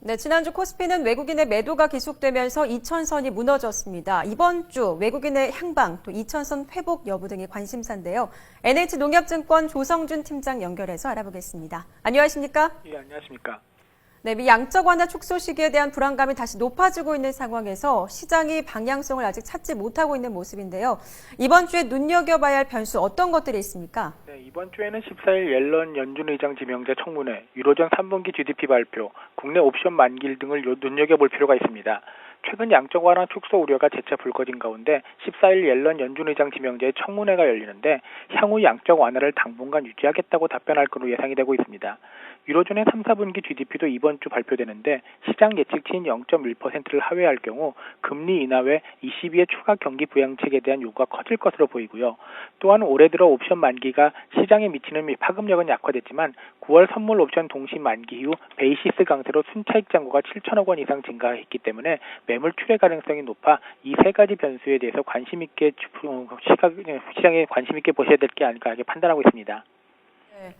네, 지난주 코스피는 외국인의 매도가 계속되면서 2000선이 무너졌습니다. 이번 주 외국인의 향방, 또 2000선 회복 여부 등이 관심사인데요. NH농협증권 조성준 팀장 연결해서 알아보겠습니다. 안녕하십니까? 예, 안녕하십니까? 네, 미 양적 완화 축소 시기에 대한 불안감이 다시 높아지고 있는 상황에서 시장이 방향성을 아직 찾지 못하고 있는 모습인데요. 이번 주에 눈여겨봐야 할 변수 어떤 것들이 있습니까? 네, 이번 주에는 14일 옐런 연준 의장 지명자 청문회, 유로존 3분기 GDP 발표, 국내 옵션 만기일 등을 눈여겨볼 필요가 있습니다. 최근 양적 완화 축소 우려가 재차 불거진 가운데 14일 옐런 연준 의장 지명자의 청문회가 열리는데 향후 양적 완화를 당분간 유지하겠다고 답변할 것으로 예상이 되고 있습니다. 유로존의 3, 4분기 GDP도 이번 주 발표되는데 시장 예측치인 0.1%를 하회할 경우 금리 인하 외 ECB의 추가 경기 부양책에 대한 요구가 커질 것으로 보이고요. 또한 올해 들어 옵션 만기가 시장에 미치는 파급력은 약화됐지만 9월 선물 옵션 동시 만기 이후 베이시스 강세로 순차익 잔고가 7천억 원 이상 증가했기 때문에 매물 출회 가능성이 높아 이 세 가지 변수에 대해서 시장에 관심 있게 보셔야 될 게 아닐까 하게 판단하고 있습니다. 네.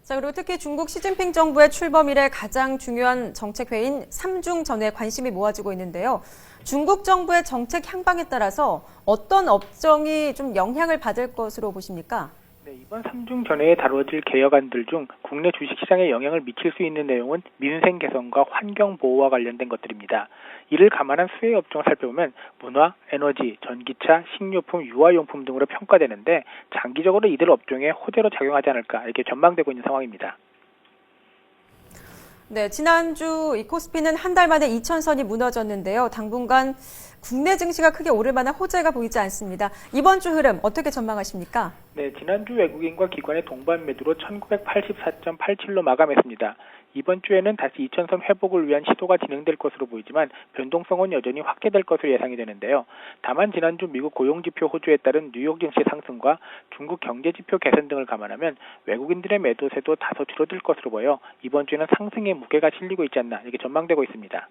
자, 그리고 특히 중국 시진핑 정부의 출범 이래 가장 중요한 정책 회의인 3중 전에 관심이 모아지고 있는데요. 중국 정부의 정책 향방에 따라서 어떤 업종이 좀 영향을 받을 것으로 보십니까? 네, 이번 3중 전회에 다뤄질 개혁안들 중 국내 주식시장에 영향을 미칠 수 있는 내용은 민생 개선과 환경 보호와 관련된 것들입니다. 이를 감안한 수혜 업종을 살펴보면 문화, 에너지, 전기차, 식료품, 유아용품 등으로 평가되는데 장기적으로 이들 업종에 호재로 작용하지 않을까 이렇게 전망되고 있는 상황입니다. 네, 지난주 이 코스피는 한 달 만에 2000선이 무너졌는데요. 당분간 국내 증시가 크게 오를 만한 호재가 보이지 않습니다. 이번 주 흐름 어떻게 전망하십니까? 네, 지난주 외국인과 기관의 동반 매도로 1984.87로 마감했습니다. 이번 주에는 다시 2000선 회복을 위한 시도가 진행될 것으로 보이지만 변동성은 여전히 확대될 것으로 예상이 되는데요. 다만 지난주 미국 고용지표 호조에 따른 뉴욕 증시 상승과 중국 경제지표 개선 등을 감안하면 외국인들의 매도세도 다소 줄어들 것으로 보여 이번 주에는 상승의 무게가 실리고 있지 않나 이렇게 전망되고 있습니다.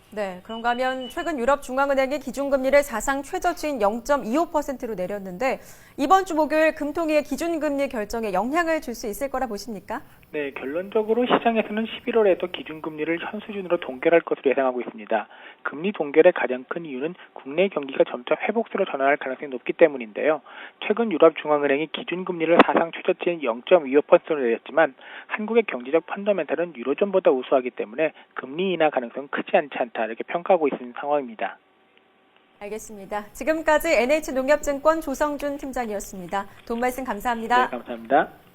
네, 그런가 하면 최근 유럽중앙은행이 기준금리를 사상 최저치인 0.25%로 내렸는데 이번 주 목요일 금통위의 기준금리 결정에 영향을 줄 수 있을 거라 보십니까? 네, 결론적으로 시장에서는 11월에도 기준금리를 현 수준으로 동결할 것으로 예상하고 있습니다. 금리 동결의 가장 큰 이유는 국내 경기가 점차 회복세로 전환할 가능성이 높기 때문인데요. 최근 유럽중앙은행이 기준금리를 사상 최저치인 0.25%로 내렸지만 한국의 경제적 펀더멘탈은 유로존보다 우수하기 때문에 금리 인하 가능성은 크지 않지 않다 이렇게 평가하고 있는 상황입니다. 알겠습니다. 지금까지 NH농협증권 조성준 팀장이었습니다. 도움 말씀 감사합니다. 네, 감사합니다.